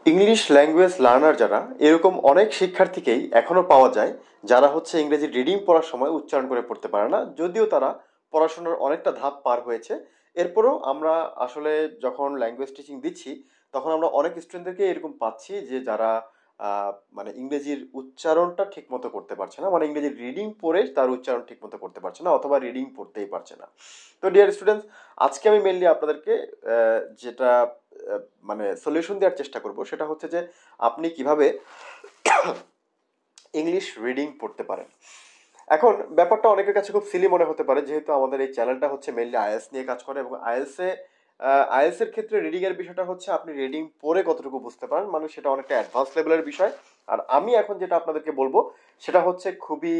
English language learner যারা এরকম অনেক শিক্ষার্থীকেই এখনো পাওয়া যায় যারা হচ্ছে ইংরেজি রিডিং পড়ার সময় উচ্চারণ করে পড়তে পারে না, যদিও তারা পড়াশোনার অনেকটা ধাপ পার হয়েছে। এরপরেও আমরা আসলে যখন ল্যাঙ্গুয়েজ টিচিং দিচ্ছি তখন আমরা অনেক স্টুডেন্টদেরকে এরকম পাচ্ছি যে যারা মানে ইংরেজির উচ্চারণটা ঠিক মতো করতে পারছে না, মানে ইংরেজি রিডিং পড়ে তার উচ্চারণ ঠিক মতো করতে পারছে না অথবা রিডিং পড়তেই পারছে না। তো ডিয়ার স্টুডেন্টস, আজকে আমি মেনলি আপনাদেরকে যেটা মানে সলিউশন দেওয়ার চেষ্টা করব সেটা হচ্ছে যে আপনি কিভাবে ইংলিশ রিডিং পড়তে পারেন। এখন ব্যাপারটা অনেকের কাছে খুব সিলি মনে হতে পারে, যেহেতু আমাদের এই চ্যানেলটা হচ্ছে মেনলি আইএলটিএস নিয়ে কাজ করে, এবং আইএলটিএস এর ক্ষেত্রে রিডিং এর বিষয়টা হচ্ছে আপনি রিডিং পড়ে কতটুকু বুঝতে পারেন, মানে সেটা অনেকটা অ্যাডভান্স লেভেলের বিষয়। আর আমি এখন যেটা আপনাদেরকে বলবো সেটা হচ্ছে খুবই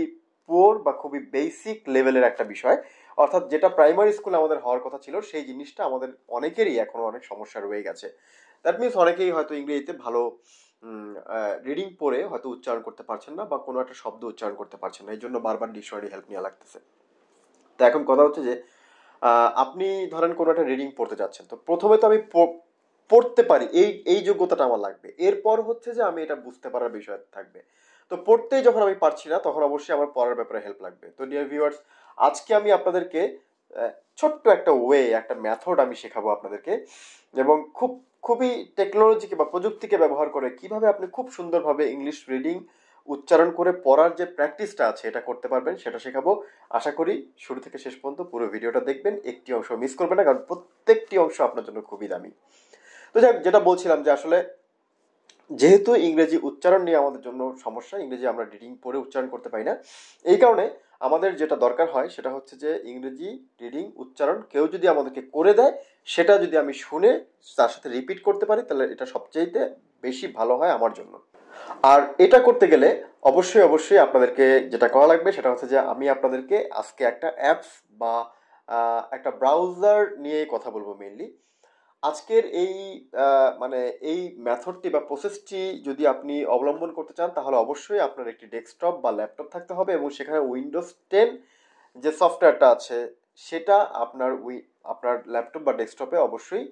পুয়ার বা খুবই বেসিক লেভেলের একটা বিষয়, অর্থাৎ যেটা প্রাইমারি স্কুলে আমাদের হওয়ার কথা ছিল সেই জিনিসটা আমাদের অনেকেরই এখনো অনেক সমস্যা রয়ে গেছে। দ্যাট মিনস অনেকেই হয়তো ইংরেজিতে ভালো রিডিং পড়ে হয়তো উচ্চারণ করতে পারছেন না বা কোনো একটা শব্দ উচ্চারণ করতে পারছেন না, এই জন্য বারবার ডিকশনারি হেল্প নেওয়া লাগতেছে। তো এখন কথা হচ্ছে যে আপনি ধরেন কোনো একটা রিডিং পড়তে যাচ্ছেন, তো প্রথমে তো আমি পড়তে পারি এই এই যোগ্যতাটা আমার লাগবে, এরপর হচ্ছে যে আমি এটা বুঝতে পারার বিষয় থাকবে। তো পড়তেই যখন আমি পারছি না তখন অবশ্যই আমার পড়ার ব্যাপারে হেল্প লাগবে। তো ডিয়ার ভিউয়ার্স, আজকে আমি আপনাদেরকে ছোট্ট একটা ওয়ে, একটা মেথড আমি শেখাবো আপনাদেরকে, এবং খুবই টেকনোলজিকে বা প্রযুক্তিকে ব্যবহার করে কিভাবে আপনি খুব সুন্দরভাবে ইংলিশ রিডিং উচ্চারণ করে পড়ার যে প্র্যাকটিসটা আছে এটা করতে পারবেন সেটা শেখাবো। আশা করি শুরু থেকে শেষ পর্যন্ত পুরো ভিডিওটা দেখবেন, একটি অংশ মিস করবেন না, কারণ প্রত্যেকটি অংশ আপনার জন্য খুবই দামি। তো যাই হোক, যেটা বলছিলাম যে আসলে যেহেতু ইংরেজি উচ্চারণ নিয়ে আমাদের জন্য সমস্যা, ইংরেজি আমরা রিডিং পড়ে উচ্চারণ করতে পারি না, এই কারণে আমাদের যেটা দরকার হয় সেটা হচ্ছে যে ইংরেজি রিডিং উচ্চারণ কেউ যদি আমাদেরকে করে দেয়, সেটা যদি আমি শুনে তার সাথে রিপিট করতে পারি তাহলে এটা সবচেয়ে বেশি ভালো হয় আমার জন্য। আর এটা করতে গেলে অবশ্যই অবশ্যই আপনাদেরকে যেটা করা লাগবে সেটা হচ্ছে যে আমি আপনাদেরকে আজকে একটা অ্যাপস বা একটা ব্রাউজার নিয়ে কথা বলবো মেইনলি। আজকের এই মানে এই মেথডটি বা প্রসেসটি যদি আপনি অবলম্বন করতে চান তাহলে অবশ্যই আপনার একটি ডেস্কটপ বা ল্যাপটপ থাকতে হবে, এবং সেখানে উইন্ডোজ 10 যে সফটওয়্যারটা আছে সেটা আপনার ল্যাপটপ বা ডেস্কটপে অবশ্যই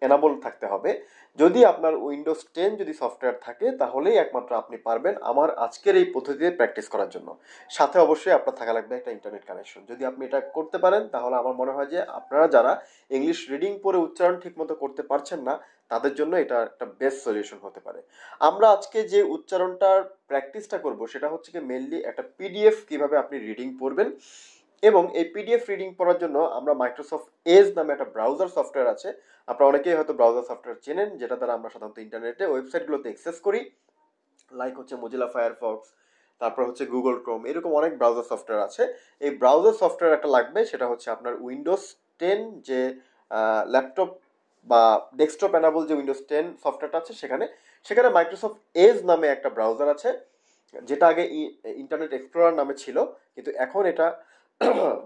এনাবল থাকতে হবে। যদি আপনার উইন্ডোজ 10 যদি সফটওয়্যার থাকে তাহলেই একমাত্র আপনি পারবেন আমার আজকের এই পদ্ধতিতে প্র্যাকটিস করার জন্য। সাথে অবশ্যই আপনার থাকা লাগবে একটা ইন্টারনেট কানেকশন। যদি আপনি এটা করতে পারেন তাহলে আমার মনে হয় যে আপনারা যারা ইংলিশ রিডিং পড়ে উচ্চারণ ঠিকমতো করতে পারছেন না তাদের জন্য এটা একটা বেস্ট সলিউশন হতে পারে। আমরা আজকে যে উচ্চারণটার প্র্যাকটিসটা করব সেটা হচ্ছে কি মেনলি একটা পিডিএফ কিভাবে আপনি রিডিং পড়বেন, এবং এই পিডিএফ রিডিং পড়ার জন্য আমরা মাইক্রোসফট এজ নামে একটা ব্রাউজার সফটওয়্যার আছে। আপনারা অনেকেই হয়তো ব্রাউজার সফটওয়্যার চেনেন, যেটা দ্বারা আমরা সাধারণত ইন্টারনেটে ওয়েবসাইটগুলোতে অ্যাক্সেস করি, লাইক হচ্ছে মোজিলা ফায়ারফক্স, তারপর হচ্ছে গুগল ক্রোম, এরকম অনেক ব্রাউজার সফটওয়্যার আছে। এই ব্রাউজার সফটওয়্যার একটা লাগবে, সেটা হচ্ছে আপনার উইন্ডোজ 10 যে ল্যাপটপ বা ডেস্কটপ এনাবল যে উইন্ডোজ 10 সফটওয়্যারটা আছে সেখানে সেখানে মাইক্রোসফট এজ নামে একটা ব্রাউজার আছে, যেটা আগে ইন্টারনেট এক্সপ্লোরার নামে ছিল, কিন্তু এখন এটা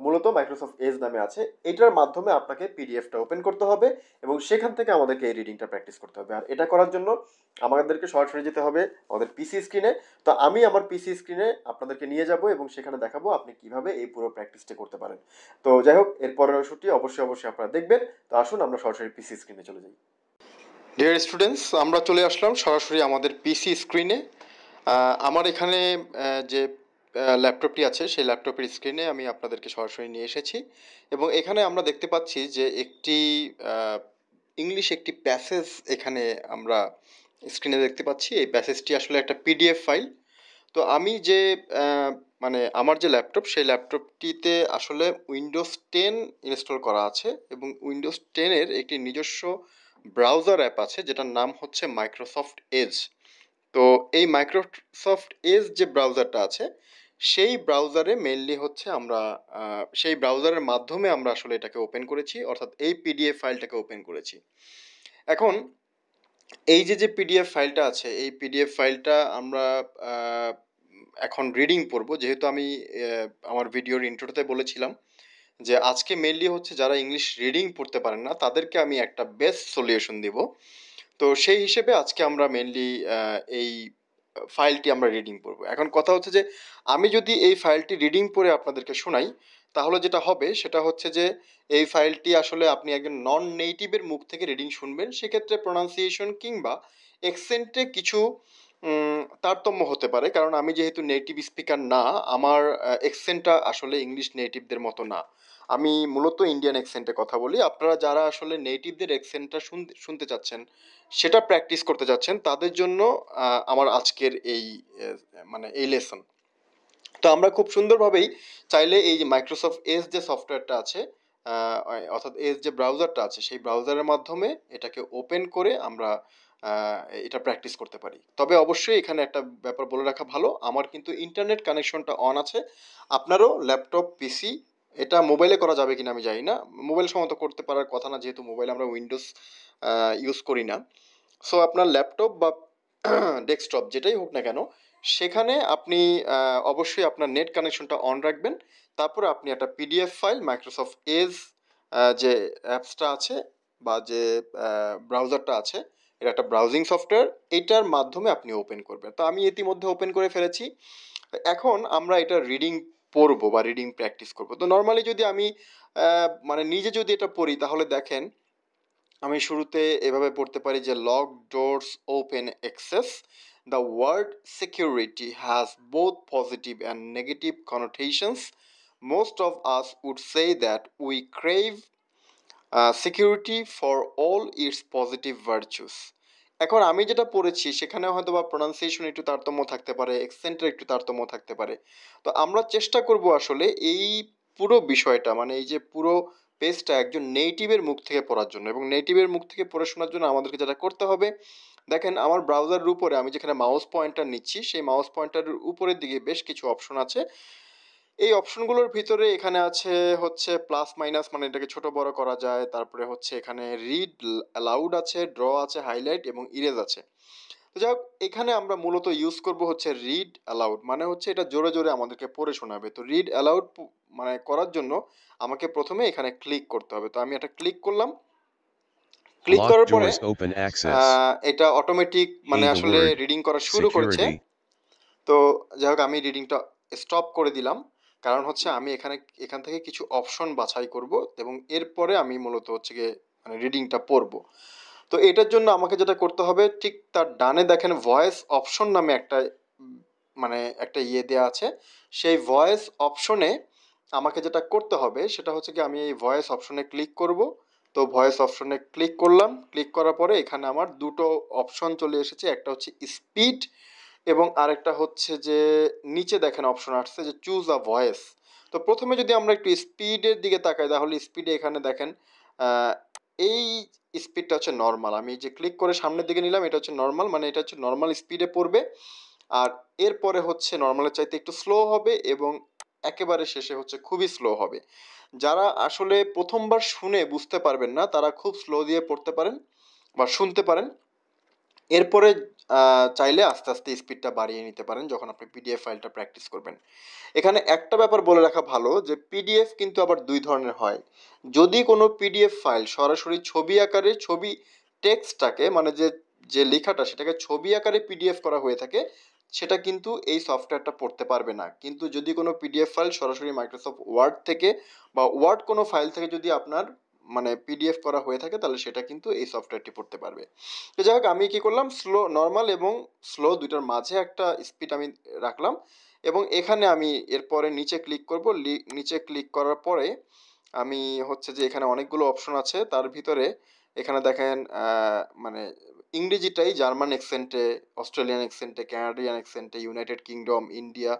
মূলত মাইক্রোসফট এজ নামে আছে। এটার মাধ্যমে আপনাকে পিডিএফটা ওপেন করতে হবে এবং সেখান থেকে আমাদেরকে এই রিডিংটা প্র্যাকটিস করতে হবে। আর এটা করার জন্য আমাদেরকে সরাসরি যেতে হবে আমাদের পিসি স্ক্রিনে। তো আমি আমার পিসি স্ক্রিনে আপনাদেরকে নিয়ে যাব এবং সেখানে দেখাবো আপনি কিভাবে এই পুরো প্র্যাকটিসটা করতে পারেন। তো যাই হোক, এর পরের অংশটি অবশ্যই অবশ্যই আপনারা দেখবেন। তো আসুন আমরা সরাসরি পিসি স্ক্রিনে চলে যাই। ডিয়ার স্টুডেন্টস, আমরা চলে আসলাম সরাসরি আমাদের পিসি স্ক্রিনে। আমার এখানে যে ল্যাপটপটি আছে সেই ল্যাপটপের স্ক্রিনে আমি আপনাদেরকে সরাসরি নিয়ে এসেছি, এবং এখানে আমরা দেখতে পাচ্ছি যে ইংলিশ একটি প্যাসেজ এখানে আমরা স্ক্রিনে দেখতে পাচ্ছি। এই প্যাসেজটি আসলে একটা পিডিএফ ফাইল। তো আমি যে মানে আমার যে ল্যাপটপ সেই ল্যাপটপটিতে আসলে উইন্ডোজ 10 ইনস্টল করা আছে, এবং উইন্ডোজ 10-এর একটি নিজস্ব ব্রাউজার অ্যাপ আছে যেটার নাম হচ্ছে মাইক্রোসফট এজ। তো এই মাইক্রোসফট এজ যে ব্রাউজারটা আছে সেই ব্রাউজারে মেইনলি হচ্ছে আমরা সেই ব্রাউজারের মাধ্যমে আমরা আসলে এটাকে ওপেন করেছি, অর্থাৎ এই পিডিএফ ফাইলটাকে ওপেন করেছি। এখন এই যে পিডিএফ ফাইলটা আছে এই পিডিএফ ফাইলটা আমরা আহ, এখন রিডিং পড়বো, যেহেতু আমি আমার ভিডিওর ইন্ট্রোতে বলেছিলাম যে আজকে মেইনলি হচ্ছে যারা ইংলিশ রিডিং পড়তে পারেন না তাদেরকে আমি একটা বেস্ট সলিউশন দিব। তো সেই হিসেবে আজকে আমরা মেনলি এই ফাইলটি আমরা রিডিং পড়বো। এখন কথা হচ্ছে যে আমি যদি এই ফাইলটি রিডিং পড়ে আপনাদেরকে শোনাই তাহলে যেটা হবে সেটা হচ্ছে যে এই ফাইলটি আসলে আপনি একজন নন নেটিভের মুখ থেকে রিডিং শুনবেন, সেক্ষেত্রে প্রোনাউন্সিয়েশন কিংবা অ্যাকসেন্টে কিছু তারতম্য হতে পারে, কারণ আমি যেহেতু নেটিভ স্পিকার না, আমার অ্যাকসেন্টটা আসলে ইংলিশ নেটিভদের মতো না। আমি মূলত ইন্ডিয়ান অ্যাকসেন্টে কথা বলি। আপনারা যারা আসলে নেটিভদের অ্যাকসেন্টটা শুনতে চাচ্ছেন, সেটা প্র্যাকটিস করতে চাচ্ছেন, তাদের জন্য আমার আজকের এই মানে এই লেসন। তো আমরা খুব সুন্দরভাবেই চাইলে এই যে মাইক্রোসফট এজ যে সফটওয়্যারটা আছে, আহ, অর্থাৎ এজ যে ব্রাউজারটা আছে, সেই ব্রাউজারের মাধ্যমে এটাকে ওপেন করে আমরা আহ, এটা প্র্যাকটিস করতে পারি। তবে অবশ্যই এখানে একটা ব্যাপার বলে রাখা ভালো, আমার কিন্তু ইন্টারনেট কানেকশনটা অন আছে। আপনারও ল্যাপটপ, পিসি, এটা মোবাইলে করা যাবে কিনা আমি জানি না, মোবাইল সম্মত করতে পারার কথা না, যেহেতু মোবাইলে আমরা উইন্ডোজ ইউজ করি না। সো আপনার ল্যাপটপ বা ডেস্কটপ যেটাই হোক না কেন, সেখানে আপনি অবশ্যই আপনার নেট কানেকশনটা অন রাখবেন। তারপরে আপনি একটা পিডিএফ ফাইল মাইক্রোসফট এজ যে অ্যাপসটা আছে বা যে ব্রাউজারটা আছে, এটা একটা ব্রাউজিং সফটওয়্যার, এইটার মাধ্যমে আপনি ওপেন করবেন। তো আমি ইতিমধ্যে ওপেন করে ফেলেছি। এখন আমরা এটা রিডিং পড়বো বা রিডিং প্র্যাকটিস করবো। তো নর্মালি যদি আমি মানে নিজে যদি এটা পড়ি, তাহলে দেখেন আমি শুরুতে এভাবে পড়তে পারি যে lock doors open access, the word security has both positive and negative connotations, most of us would say that we crave security for all its positive virtues. এখন আমি যেটা পড়েছি সেখানে হয়তো বা প্রোনাউন্সিয়েশন একটু তারতম্য থাকতে পারে, এক্সেন্টের একটু তারতম্য থাকতে পারে। তো আমরা চেষ্টা করব আসলে এই পুরো বিষয়টা, মানে এই যে পুরো পেজটা একজন নেটিভের মুখ থেকে পড়ার জন্য, এবং নেটিভের মুখ থেকে পড়ে শোনার জন্য আমাদেরকে যেটা করতে হবে, দেখেন আমার ব্রাউজারের উপরে আমি যেখানে মাউস পয়েন্টার নিচ্ছি, সেই মাউস পয়েন্টারের উপরের দিকে বেশ কিছু অপশন আছে। এই অপশনগুলোর ভিতরে এখানে আছে হচ্ছে প্লাস মাইনাস, মানে এটাকে ছোট বড় করা যায়। তারপরে হচ্ছে এখানে রিড অ্যালাউড আছে, ড্র আছে, হাইলাইট এবং ইরেজ আছে। তো যাই হোক, এখানে আমরা মূলত ইউজ করব হচ্ছে রিড অ্যালাউড, মানে হচ্ছে এটা জোরে জোরে আমাদেরকে পড়ে শোনাবে। তো রিড অ্যালাউড মানে করার জন্য আমাকে প্রথমে এখানে ক্লিক করতে হবে। তো আমি এটা ক্লিক করলাম। ক্লিক Locked করার পরে doors open access. এটা অটোমেটিক মানে A. The আসলে word রিডিং করা শুরু করেছে। security. তো যাই হোক, আমি রিডিংটা স্টপ করে দিলাম, কারণ হচ্ছে আমি এখান থেকে কিছু অপশন বাছাই করব, এবং এরপরে আমি মূলত হচ্ছে গিয়ে মানে রিডিংটা পড়বো। তো এটার জন্য আমাকে যেটা করতে হবে, ঠিক তার ডানে দেখেন ভয়েস অপশন নামে একটা মানে একটা ইয়ে দেওয়া আছে। সেই ভয়েস অপশনে আমাকে যেটা করতে হবে সেটা হচ্ছে কি, আমি এই ভয়েস অপশনে ক্লিক করব। তো ভয়েস অপশনে ক্লিক করলাম, ক্লিক করার পরে এখানে আমার দুটো অপশন চলে এসেছে, একটা হচ্ছে স্পিড এবং আরেকটা হচ্ছে যে নিচে দেখেন অপশন আসছে যে চুজ আ ভয়েস। তো প্রথমে যদি আমরা একটু স্পিডের দিকে তাকাই, তাহলে স্পিডে এখানে দেখেন আহ, এই স্পিডটা হচ্ছে নর্মাল। আমি যে ক্লিক করে সামনের দিকে নিলাম, এটা হচ্ছে নর্মাল, মানে এটা হচ্ছে নর্মাল স্পিডে পড়বে। আর এরপরে হচ্ছে নর্মালের চাইতে একটু স্লো হবে, এবং একেবারে শেষে হচ্ছে খুবই স্লো হবে। যারা আসলে প্রথমবার শুনে বুঝতে পারবেন না, তারা খুব স্লো দিয়ে পড়তে পারেন বা শুনতে পারেন। এরপরে চাইলে আস্তে আস্তে স্পিডটা বাড়িয়ে নিতে পারেন যখন আপনি পিডিএফ ফাইলটা প্র্যাকটিস করবেন। এখানে একটা ব্যাপার বলে রাখা ভালো, যে পিডিএফ কিন্তু আবার দুই ধরনের হয়। যদি কোনো পিডিএফ ফাইল সরাসরি ছবি আকারে, ছবি টেক্সটটাকে মানে যে যে লেখাটা সেটাকে ছবি আকারে পিডিএফ করা হয়ে থাকে, সেটা কিন্তু এই সফটওয়্যারটা পড়তে পারবে না। কিন্তু যদি কোনো পিডিএফ ফাইল সরাসরি মাইক্রোসফট ওয়ার্ড থেকে বা ওয়ার্ড কোনো ফাইল থেকে যদি আপনার মানে পিডিএফ করা হয়ে থাকে, তাহলে সেটা কিন্তু এই সফটওয়্যারটি পড়তে পারবে। তো যাই হোক, আমি কি করলাম, স্লো, নর্মাল এবং স্লো দুইটার মাঝে একটা স্পিড আমি রাখলাম, এবং এখানে আমি এরপরে নিচে ক্লিক করব। নিচে ক্লিক করার পরে আমি হচ্ছে যে এখানে অনেকগুলো অপশন আছে, তার ভিতরে এখানে দেখেন মানে ইংরেজিটাই জার্মান অ্যাকসেন্টে, অস্ট্রেলিয়ান অ্যাকসেন্টে, কানাডিয়ান অ্যাকসেন্টে, ইউনাইটেড কিংডম, ইন্ডিয়া,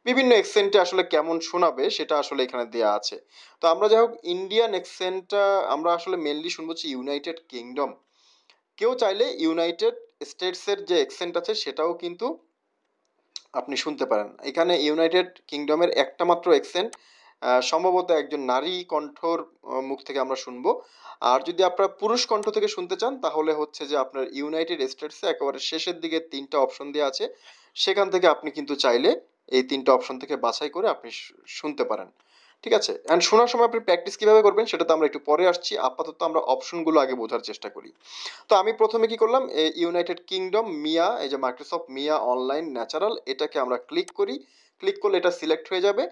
বিভিন্ন অ্যাকসেন্টে আসলে কেমন শোনাবে সেটা আসলে এখানে দেয়া আছে। তো আমরা যাই হোক, ইন্ডিয়ান অ্যাকসেন্টটা আমরা আসলে মেনলি শুনবো হচ্ছে ইউনাইটেড কিংডম। কেউ চাইলে ইউনাইটেড স্টেটসের যে অ্যাকসেন্ট আছে সেটাও কিন্তু আপনি শুনতে পারেন। এখানে ইউনাইটেড কিংডমের একটা মাত্র অ্যাকসেন্ট, সম্ভবত একজন নারী কণ্ঠর মুখ থেকে আমরা শুনবো। আর যদি আপনারা পুরুষ কণ্ঠ থেকে শুনতে চান, তাহলে হচ্ছে যে আপনার ইউনাইটেড স্টেটসে একেবারে শেষের দিকে তিনটা অপশন দেওয়া আছে, সেখান থেকে আপনি কিন্তু চাইলে এই তিনটা অপশন থেকে বাছাই করে আপনি শুনতে পারেন। ঠিক আছে, অ্যান্ড শোনার সময় আপনি প্র্যাকটিস কিভাবে করবেন সেটা তো আমরা একটু পরে আসছি, আপাতত আমরা অপশনগুলো আগে বোঝার চেষ্টা করি। তো আমি প্রথমে কি করলাম, ইউনাইটেড কিংডম মিয়া, এই যে মাইক্রোসফট মিয়া অনলাইন ন্যাচারাল, এটাকে আমরা ক্লিক করি। ক্লিক করলে এটা সিলেক্ট হয়ে যাবে।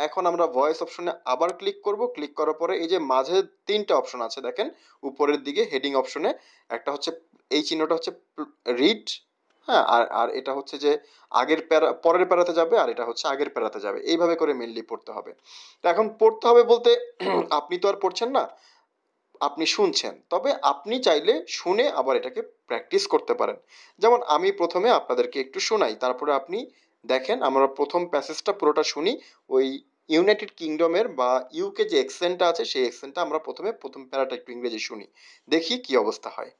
এখন আমরা ভয়েস অপশনে আবার ক্লিক করব। ক্লিক করার পরে এই যে মাঝে তিনটা অপশন আছে দেখেন উপরের দিকে হেডিং অপশনে, একটা হচ্ছে এই চিহ্নটা হচ্ছে রিড, হ্যাঁ, আর আর এটা হচ্ছে যে আগের প্যারা পরের প্যারাতে যাবে, আর এটা হচ্ছে আগের প্যারাতে যাবে, এইভাবে করে মেনলি পড়তে হবে। তো এখন পড়তে হবে বলতে আপনি তো আর পড়ছেন না, আপনি শুনছেন, তবে আপনি চাইলে শুনে আবার এটাকে প্র্যাকটিস করতে পারেন। যেমন আমি প্রথমে আপনাদেরকে একটু শোনাই, তারপরে আপনি দেখেন। আমরা প্রথম প্যাসেজটা পুরোটা শুনি, ওই ইউনাইটেড কিংডমের বা ইউকে যে এক্সেন্টটা আছে সেই এক্সেন্টটা আমরা প্রথম প্যারাটা একটু ইংরেজি শুনি, দেখি কি অবস্থা হয়।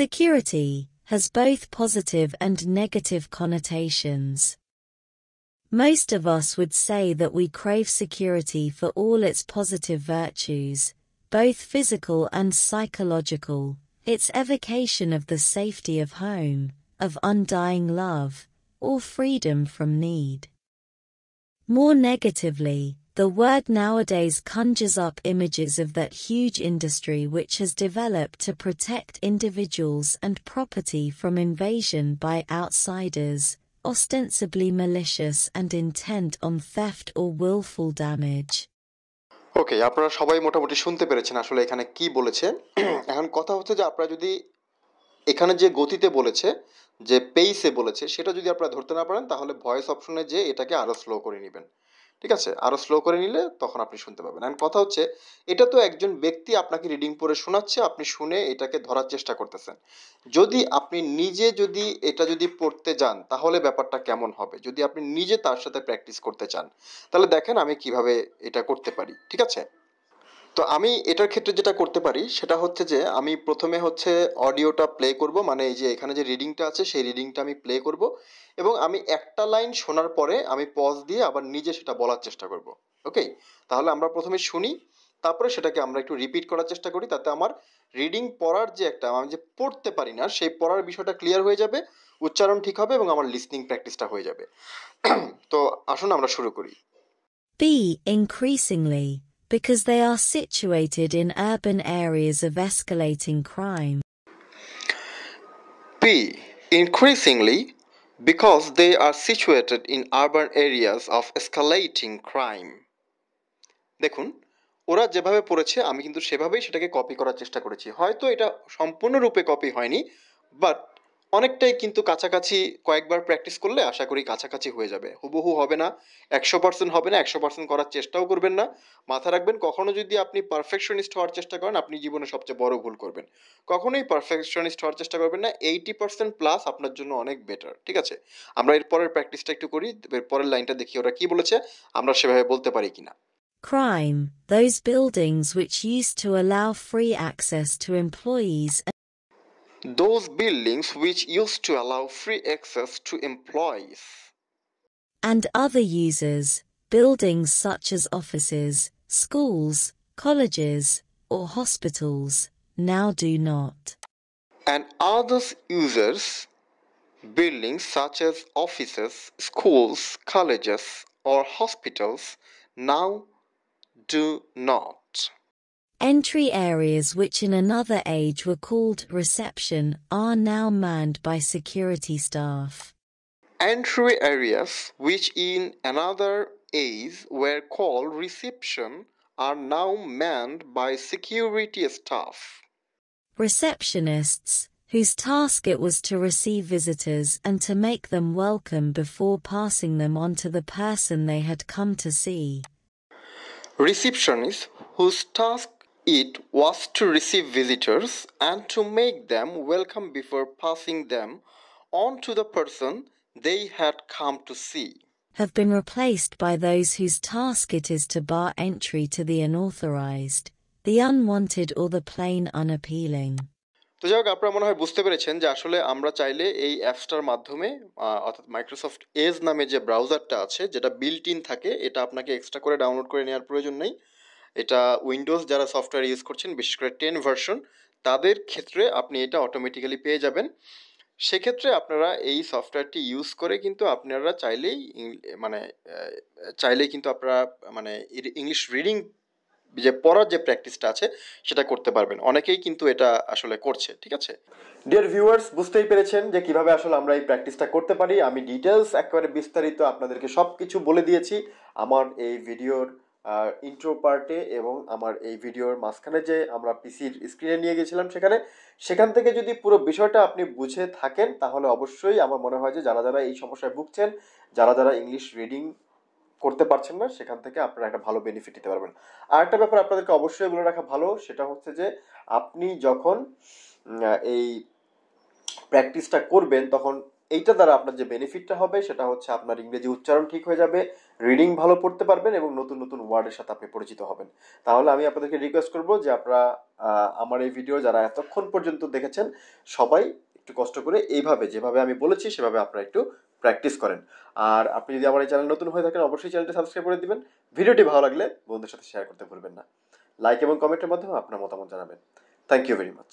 Security has both positive and negative connotations. Most of us would say that we crave security for all its positive virtues, both physical and psychological, its evocation of the safety of home, of undying love, or freedom from need. More negatively, the word nowadays conjures up images of that huge industry which has developed to protect individuals and property from invasion by outsiders, ostensibly malicious and intent on theft or willful damage. ওকে, আপনারা সবাই মোটামুটি শুনতে পেরেছেন আসলে এখানে কি বলেছে। এখন কথা হচ্ছে যে আপনারা যদি এখানে যে গতিতে বলেছে, যে পেইসে বলেছে, সেটা যদি আপনারা ধরতে না পারেন তাহলে ভয়েস অপশনে যে এটাকে আরো স্লো করে নেবেন, ঠিক আছে? আরো স্লো করে নিলে তখন আপনি শুনতে পাবেন। এখন কথা হচ্ছে এটা তো একজন ব্যক্তি আপনাকে রিডিং পড়ে শোনাচ্ছে, আপনি শুনে এটাকে ধরার চেষ্টা করতেছেন। যদি আপনি নিজে এটা যদি পড়তে যান তাহলে ব্যাপারটা কেমন হবে, যদি আপনি নিজে তার সাথে প্র্যাকটিস করতে চান, তাহলে দেখেন আমি কিভাবে এটা করতে পারি, ঠিক আছে? তো আমি এটার ক্ষেত্রে যেটা করতে পারি সেটা হচ্ছে যে আমি প্রথমে হচ্ছে অডিওটা প্লে করব, মানে এই যে এখানে যে রিডিংটা আছে সেই রিডিংটা আমি প্লে করব, এবং আমি একটা লাইন শোনার পরে আমি পজ দিয়ে আবার নিজে সেটা বলার চেষ্টা করব। ওকে, তাহলে আমরা প্রথমে শুনি, তারপরে সেটাকে আমরা একটু রিপিট করার চেষ্টা করি, তাতে আমার রিডিং পড়ার যে একটা, আমি যে পড়তে পারি না সেই পড়ার বিষয়টা ক্লিয়ার হয়ে যাবে, উচ্চারণ ঠিক হবে এবং আমার লিসনিং প্র্যাকটিসটা হয়ে যাবে। তো আসুন আমরা শুরু করি। B. Increasingly, because they are situated in urban areas of escalating crime. B. Increasingly, because they are situated in urban areas of escalating crime. দেখুন, ওরা যেভাবে পড়েছে আমি কিন্তু সেভাবেই সেটাকে কপি করার চেষ্টা করেছি। হয়তো এটা সম্পূর্ণরূপে কপি হয়নি, বাট অনেকটাই কিন্তু কাছাকাছি, কয়েকবার প্র্যাকটিস করলে আশা করি কাছাকাছি হয়ে যাবে। হুবহু হবে না, 100% হবে না, 100% করার চেষ্টাও করবেন না। মাথা রাখবেন, কখনো যদি আপনি পারফেকশনিস্ট হওয়ার চেষ্টা করেন আপনি জীবনে সবচেয়ে বড় ভুল করবেন। কখনোই পারফেকশনিস্ট হওয়ার চেষ্টা করবেন না, 80% প্লাস আপনার জন্য অনেক বেটার, ঠিক আছে? আমরা এর পরের প্র্যাকটিসটা একটু করি, এর পরের লাইনটা দেখি ওরা কি বলেছে, আমরা সেভাবে বলতে পারি কিনা। Crime, those buildings which used to allow free access to employees Those buildings which used to allow free access to employees and other users, buildings such as offices, schools, colleges, or hospitals, now do not. and others users, buildings such as offices, schools, colleges, or hospitals now do not. Entry areas which in another age were called reception are now manned by security staff. Entry areas which in another age were called reception are now manned by security staff. Receptionists, whose task it was to receive visitors and to make them welcome before passing them on to the person they had come to see. Receptionists whose task it was to receive visitors and to make them welcome before passing them on to the person they had come to see. Have been replaced by those whose task it is to bar entry to the unauthorized, the unwanted or the plain unappealing. তো যাই হোক, আপনারা মনে হয় বুঝতে পেরেছেন যে আসলে আমরা চাইলে এই অ্যাপসটার মাধ্যমে অর্থাৎ মাইক্রোসফট এজ নামে যে ব্রাউজারটা আছে যেটা বিল্ট ইন থাকে, এটা আপনাকে এক্সট্রা করে ডাউনলোড করে নেওয়ার প্রয়োজন নেই। এটা উইন্ডোজ যারা সফটওয়্যার ইউজ করছেন, বিশেষ করে 10 ভার্সন, তাদের ক্ষেত্রে আপনি এটা অটোমেটিক্যালি পেয়ে যাবেন। সেক্ষেত্রে আপনারা এই সফটওয়্যারটি ইউজ করে কিন্তু আপনারা চাইলেই মানে চাইলেই কিন্তু আপনারা মানে ইংলিশ রিডিং যে পড়ার যে প্র্যাকটিসটা আছে সেটা করতে পারবেন। অনেকেই কিন্তু এটা আসলে করছে, ঠিক আছে? ডিয়ার ভিউয়ার্স, বুঝতেই পেরেছেন যে কিভাবে আসলে আমরা এই প্র্যাকটিসটা করতে পারি। আমি ডিটেলস একেবারে বিস্তারিত আপনাদেরকে সব কিছু বলে দিয়েছি আমার এই ভিডিওর ইন্ট্রো পার্টে, এবং আমার এই ভিডিওর মাঝখানে যে আমরা পিসির স্ক্রিনে নিয়ে গেছিলাম সেখান থেকে যদি পুরো বিষয়টা আপনি বুঝে থাকেন, তাহলে অবশ্যই আমার মনে হয় যে যারা যারা এই সমস্যায় ভুগছেন, যারা যারা ইংলিশ রিডিং করতে পারছেন না, সেখান থেকে আপনারা একটা ভালো বেনিফিট নিতে পারবেন। আর একটা ব্যাপার আপনাদেরকে অবশ্যই বলে রাখা ভালো, সেটা হচ্ছে যে আপনি যখন এই প্র্যাকটিসটা করবেন, তখন এইটা দ্বারা আপনার যে বেনিফিটটা হবে সেটা হচ্ছে আপনার ইংরেজি উচ্চারণ ঠিক হয়ে যাবে, রিডিং ভালো পড়তে পারবেন এবং নতুন নতুন ওয়ার্ডের সাথে আপনি পরিচিত হবেন। তাহলে আমি আপনাদেরকে রিকোয়েস্ট করবো যে আপনারা আমার এই ভিডিও যারা এতক্ষণ পর্যন্ত দেখেছেন, সবাই একটু কষ্ট করে এইভাবে যেভাবে আমি বলেছি সেভাবে আপনারা একটু প্র্যাকটিস করেন। আর আপনি যদি আমার এই চ্যানেল নতুন হয়ে থাকেন, অবশ্যই চ্যানেলটি সাবস্ক্রাইব করে দিবেন। ভিডিওটি ভালো লাগলে বন্ধুদের সাথে শেয়ার করতে ভুলবেন না। লাইক এবং কমেন্টের মাধ্যমে আপনার মতামত জানাবেন। Thank you very much.